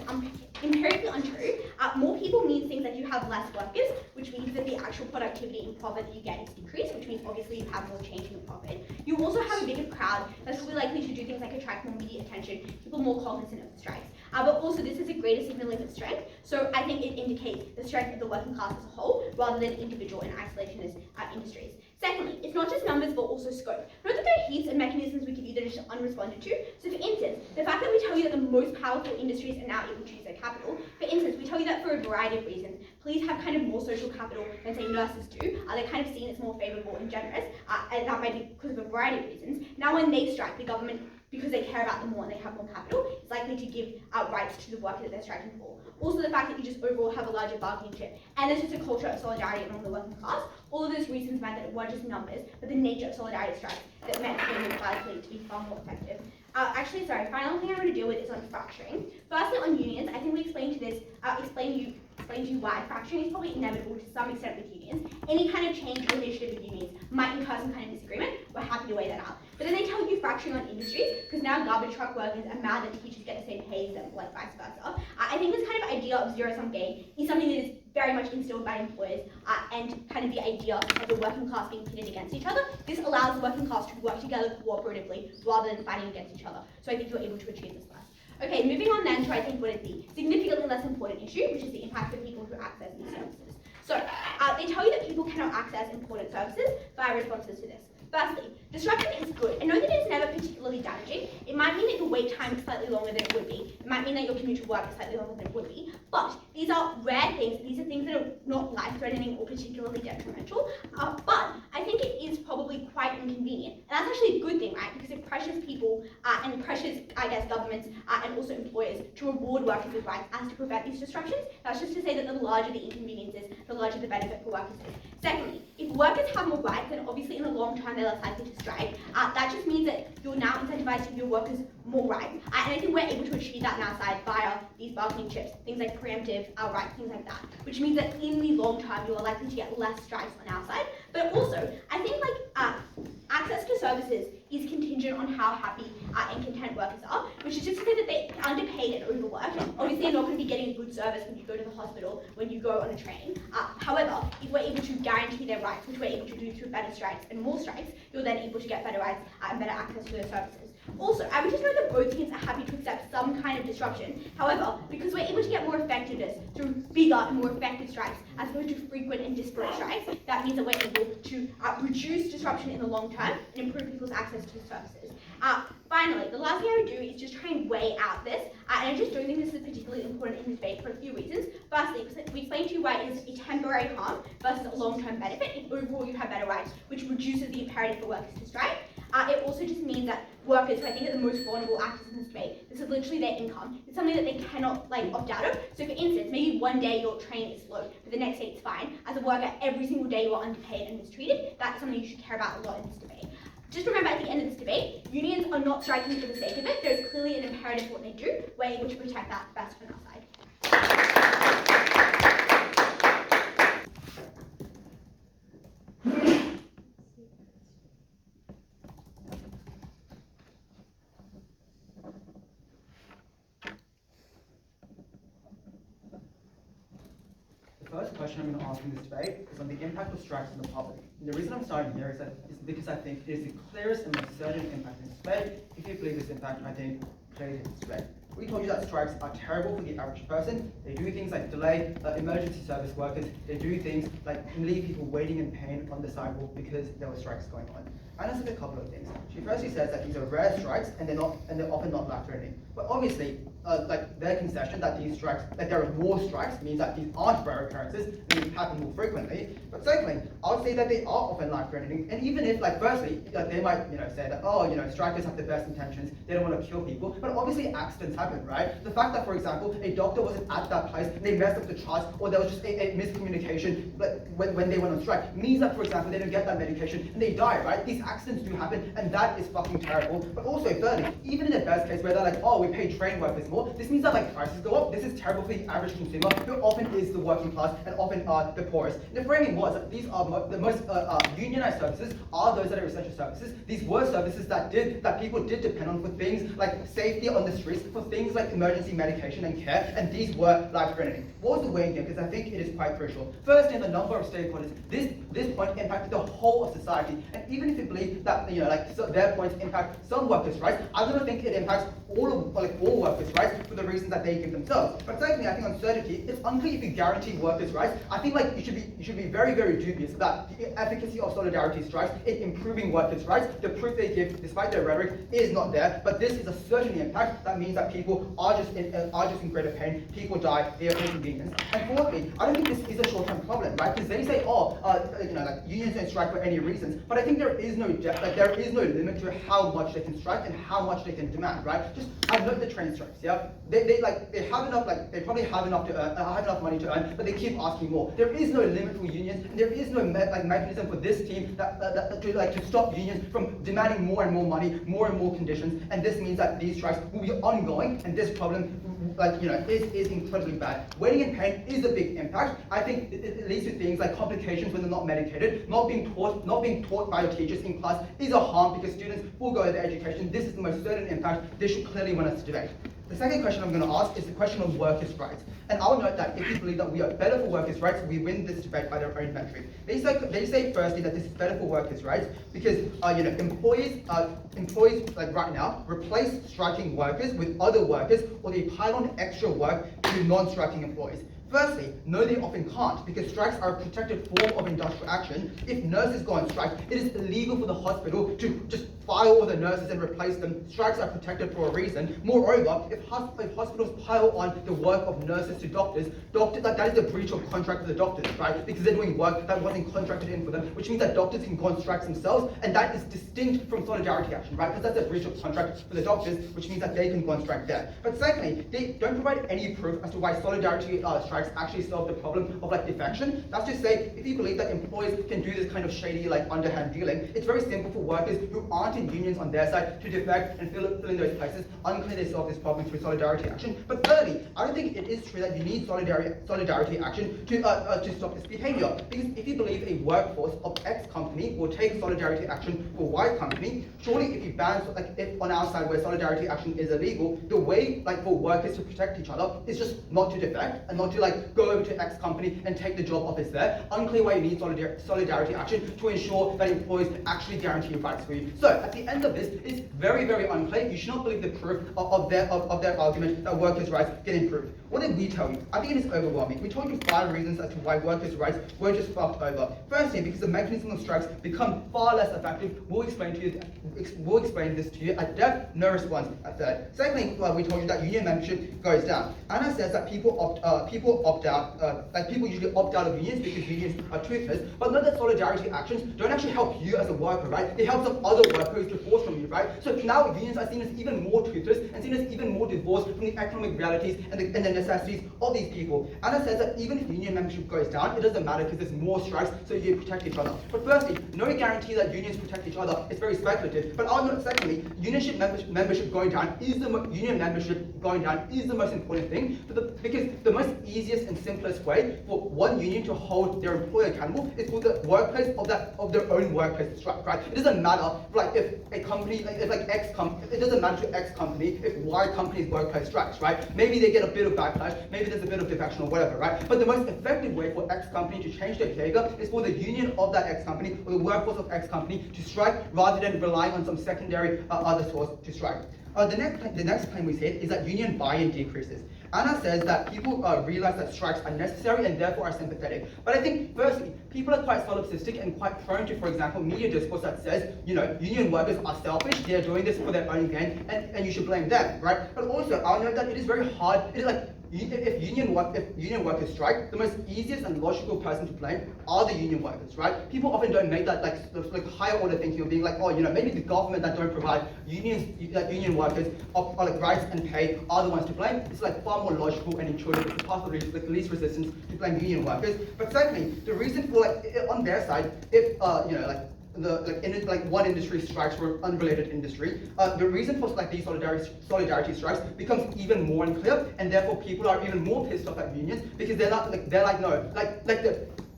[SPEAKER 5] empirically untrue, more people means things like you have less workers, which which means that the actual productivity and profit that you get is decreased, which means obviously you have more change in the profit. You also have a bigger crowd that's probably likely to do things like attract more media attention, people more cognizant of the strikes. But also this is a greater signaling of strength, so I think it indicates the strength of the working class as a whole, rather than individual and isolationist industries. Secondly, it's not just numbers but also scope. Note that there are heaps of mechanisms we give you that are just unresponded to. So for instance, the fact that we tell you that the most powerful industries are now able to use their capital, for instance, we tell you that for a variety of reasons, police have kind of more social capital than say nurses do. They're kind of seen as more favourable and generous, and that might be because of a variety of reasons. Now when they strike, the government, because they care about them more and they have more capital, is likely to give rights to the worker that they're striking for. Also the fact that you just overall have a larger bargaining chip, and there's just a culture of solidarity among the working class. All of those reasons meant that it weren't just numbers, but the nature of solidarity strikes that meant them more likely to be far more effective. Final thing I want to deal with is on fracturing. Firstly, on unions, I think we explained to you why fracturing is probably inevitable to some extent with unions. Any kind of change or initiative with unions might incur some kind of disagreement. We're happy to weigh that out. But then they tell you fracturing on industries, because now garbage truck workers are mad that teachers get the same pay as them, like vice versa. I think this kind of idea of zero-sum gain is something that is very much instilled by employers, and kind of the idea of the working class being pitted against each other. This allows the working class to work together cooperatively rather than fighting against each other. So I think you're able to achieve this less. Okay, moving on then to I think what is the significantly less important issue, which is the impact of people who access these services. So they tell you that people cannot access important services via responses to this. Firstly, disruption is good, and note that it is never particularly damaging. It might mean that your wait time is slightly longer than it would be. It might mean that your commute to work is slightly longer than it would be. But these are rare things. These are things that are not life-threatening or particularly detrimental. But I think it is probably quite inconvenient. And that's actually a good thing, right? Because it pressures people and pressures, I guess, governments and also employers to reward workers with rights as to prevent these disruptions. That's just to say that the larger the inconveniences, the larger the benefit for workers is. Secondly, if workers have more rights, then obviously in the long term they're less likely to strike. That just means that you're now incentivized to give your workers more rights. And I think we're able to achieve that on our side via these bargaining chips, things like preemptive rights, things like that. Which means that in the long term you are likely to get less strikes on our side. But also, I think access to services is contingent on how happy and content workers are, which is just to say that they're underpaid and overworked. Obviously, you're not going to be getting a good service when you go to the hospital, when you go on a train. However, if we're able to guarantee their rights, which we're able to do through better strikes and more strikes, you're then able to get better rights and better access to those services. Also, I would just note that both teams are happy to accept some kind of disruption. However, because we're able to get more effectiveness through bigger and more effective strikes as opposed to frequent and disparate strikes, that means that we're able to reduce disruption in the long term and improve people's access to services. Finally, the last thing I would do is just try and weigh out this, and I just don't think this is particularly important in this debate for a few reasons. Firstly, we explained to you why it is a temporary harm versus a long-term benefit if overall you have better rights, which reduces the imperative for workers to strike. It also just means that workers, who I think are the most vulnerable actors in this debate, this is literally their income. It's something that they cannot opt out of. So for instance, maybe one day your train is slow, but the next day it's fine. As a worker, every single day you are underpaid and mistreated. That's something you should care about a lot in this debate. Just remember, at the end of this debate, unions are not striking for the sake of it. There's clearly an imperative for what they do. We're able to protect that best from our side.
[SPEAKER 6] The first question I'm going to ask in this debate is on the impact of strikes on the public. And the reason I'm starting here is because I think it is the clearest and most certain impact in this debate. If you believe this impact, I think clearly in this debate. We told you that strikes are terrible for the average person. They do things like delay emergency service workers. They do things like leave people waiting in pain on the sidewalk because there were strikes going on. Anna said a couple of things. She firstly says that these are rare strikes and they're often not life-threatening. But obviously, their concession that these strikes, that there are more strikes, means that these aren't rare occurrences and these happen more frequently. But secondly, I would say that they are often life-threatening. And even if, firstly, they might, say that, strikers have the best intentions, they don't want to kill people. But obviously, accidents happen, right? The fact that, for example, a doctor wasn't at that place and they messed up the charts, or there was just a miscommunication when they went on strike, means that, for example, they don't get that medication and they die, right? These accidents do happen, and that is fucking terrible. But also, thirdly, even in the best case where they're like, oh, we pay trained workers more, this means that like prices go up. This is terrible for the average consumer, who often is the working class and often are the poorest. And the framing was that these are the most unionized services are those that are essential services. These were services that people did depend on for things like safety on the streets, for things like emergency medication and care, and these were life-threatening. What was the weighing here? Because I think it is quite crucial. First, in the number of stakeholders, this point impacted the whole of society. And even if you believe that their points impact some workers' rights, I don't think it impacts all workers' rights for the reasons that they give themselves. But secondly, I think on certainty, it's unclear if you guarantee workers' rights. I think you should be very, very dubious about the efficacy of solidarity strikes in improving workers' rights. The proof they give, despite their rhetoric, is not there. But this is a certain impact. That means that people are just in greater pain. People die. They are inconvenienced. And fourthly, I don't think this is a short-term problem, right? Because they say, unions don't strike for any reasons. But I think there is no limit to how much they can strike and how much they can demand, right? Just I note the train strikes, yeah. They have enough, they probably have enough money to earn, but they keep asking more. There is no limit for unions, and there is no mechanism for this team to stop unions from demanding more and more money, more and more conditions. And this means that these strikes will be ongoing, and this problem is incredibly bad. Waiting in pain is a big impact. I think it leads to things like complications when they're not medicated, not being taught by your teachers in class is a harm because students will go to their education. This is the most certain impact. This should clearly win us to debate. The second question I'm going to ask is the question of workers' rights. And I'll note that if you believe that we are better for workers' rights, we win this debate by their own metric. They say firstly that this is better for workers' rights because employees like right now replace striking workers with other workers, or they pile on extra work to non-striking employees. Firstly, no, they often can't, because strikes are a protected form of industrial action. If nurses go on strike, it is illegal for the hospital to just fire all the nurses and replace them. Strikes are protected for a reason. Moreover, if hospitals pile on the work of nurses to doctors, that is a breach of contract with the doctors, right? Because they're doing work that wasn't contracted in for them, which means that doctors can go on strikes themselves, and that is distinct from solidarity action, right? Because that's a breach of contract for the doctors, which means that they can go on strike there. But secondly, they don't provide any proof as to why solidarity strikes actually solve the problem of defection. That's to say, if you believe that employers can do this kind of shady underhand dealing, it's very simple for workers who aren't in unions on their side to defect and fill in those places. Unclear they solve this problem through solidarity action. But thirdly, I don't think it is true that you need solidarity action to stop this behavior. Because if you believe a workforce of X company will take solidarity action for Y company, surely if you ban, if on our side where solidarity action is illegal, the way for workers to protect each other is just not to defect and not to go over to X company and take the job office there. Unclear why you need solidarity action to ensure that employers actually guarantee rights for you. So at the end of this, it's very, very unclear. You should not believe the proof of their argument that workers' rights get improved. What did we tell you? I think it is overwhelming. We told you 5 reasons as to why workers' rights were just fucked over. Firstly, because the mechanism of strikes become far less effective. We'll explain this to you at depth. No response at third. Secondly, we told you that union membership goes down. Anna says that people opt out. People usually opt out of unions because unions are toothless. But note that solidarity actions don't actually help you as a worker, right? They help some other workers divorce from you, right? So now unions are seen as even more toothless and seen as even more divorced from the economic realities and the necessities of these people. Anna says that even if union membership goes down, it doesn't matter because there's more strikes, so you protect each other. But firstly, no guarantee that unions protect each other. It's very speculative. But I'll note secondly, union membership going down is the most important thing because the most easiest and simplest way for one union to hold their employer accountable is for the workplace of their own workplace to strike, right? It doesn't matter if a company it doesn't matter to X company if Y company's workplace strikes, right? Maybe they get a bit of backlash, maybe there's a bit of defection or whatever, right? But the most effective way for X company to change their behavior is for the union of that X company or the workforce of X company to strike rather than relying on some secondary other source to strike. The next claim we said is that union buy-in decreases. Anna says that people realize that strikes are necessary and therefore are sympathetic. But I think, firstly, people are quite solipsistic and quite prone to, for example, media discourse that says, union workers are selfish, they're doing this for their own gain, and you should blame them, right? But also, I'll note that it is very hard, if union workers strike, the most easiest and logical person to blame are the union workers, right? People often don't make that higher order thinking of being maybe the government that don't provide union workers of rights and pay are the ones to blame. It's far more logical and intuitive. It's the path of least resistance to blame union workers. But secondly, the reason for on their side, if one industry strikes for an unrelated industry, the reason for like these solidarity strikes becomes even more unclear, and therefore people are even more pissed off at unions because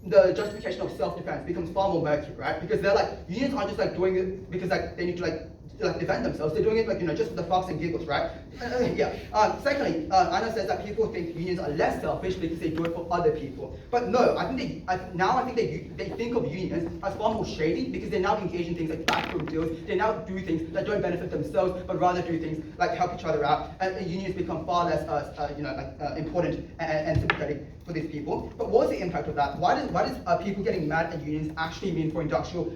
[SPEAKER 6] the justification of self-defense becomes far more murky, right? Because they're like, unions aren't just like doing it because like they need to defend themselves. They're doing it just for the fucks and giggles, right? Secondly, Anna says that people think unions are less selfish because they do it for other people. But no, I think they think of unions as far more shady because they now engage in things like backroom deals. They now do things that don't benefit themselves, but rather do things like help each other out. And unions become far less, important and sympathetic for these people. But what's the impact of that? Why does people getting mad at unions actually mean for industrial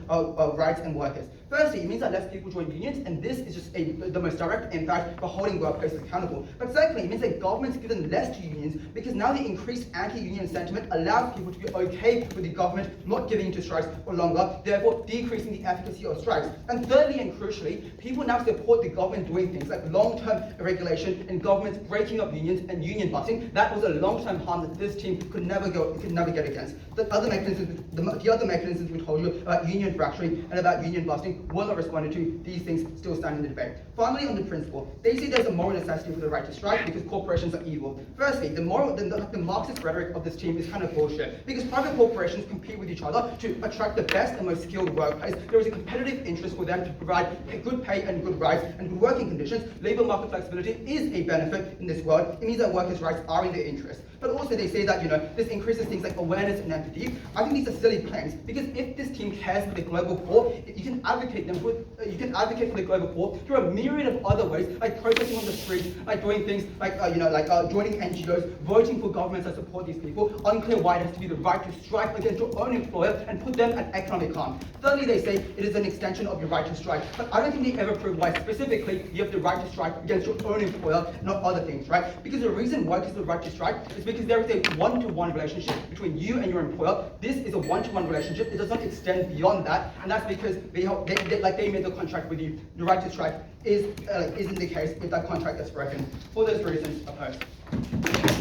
[SPEAKER 6] rights and workers? Firstly, it means that less people join unions, and this is just the most direct impact for holding workplaces accountable. But secondly, it means that governments give them less to unions because now the increased anti-union sentiment allows people to be okay with the government not giving into strikes for longer, therefore decreasing the efficacy of strikes. And thirdly and crucially, people now support the government doing things like long-term regulation and governments breaking up unions and union busting. That was a long-term harm that this team could never get against. The other mechanisms we told you about union fracturing and about union busting were not responded to. These things still stand in the debate. Finally, on the principle, they say there's a moral necessity for the right to strike because corporations are evil. Firstly, the Marxist rhetoric of this team is kind of bullshit because private corporations compete with each other to attract the best and most skilled workplace. There is a competitive interest for them to provide good pay and good rights and good working conditions. Labor market flexibility is a benefit in this world. It means that workers' rights are in their interest. But also they say that this increases things like awareness and empathy. I think these are silly claims because if this team cares for the global poor, you can advocate for the global poor through a myriad of other ways, like protesting on the streets, like doing things like joining NGOs, voting for governments that support these people. Unclear why it has to be the right to strike against your own employer and put them at economic harm. Thirdly, they say it is an extension of your right to strike, but I don't think they ever prove why specifically you have the right to strike against your own employer, not other things, right? Because the reason workers have the right to strike is because there is a one-to-one relationship between you and your employer. This is a one-to-one relationship. It does not extend beyond that, and that's because they made the contract with you. The right to strike isn't the case if that contract is broken. For those reasons, opposed.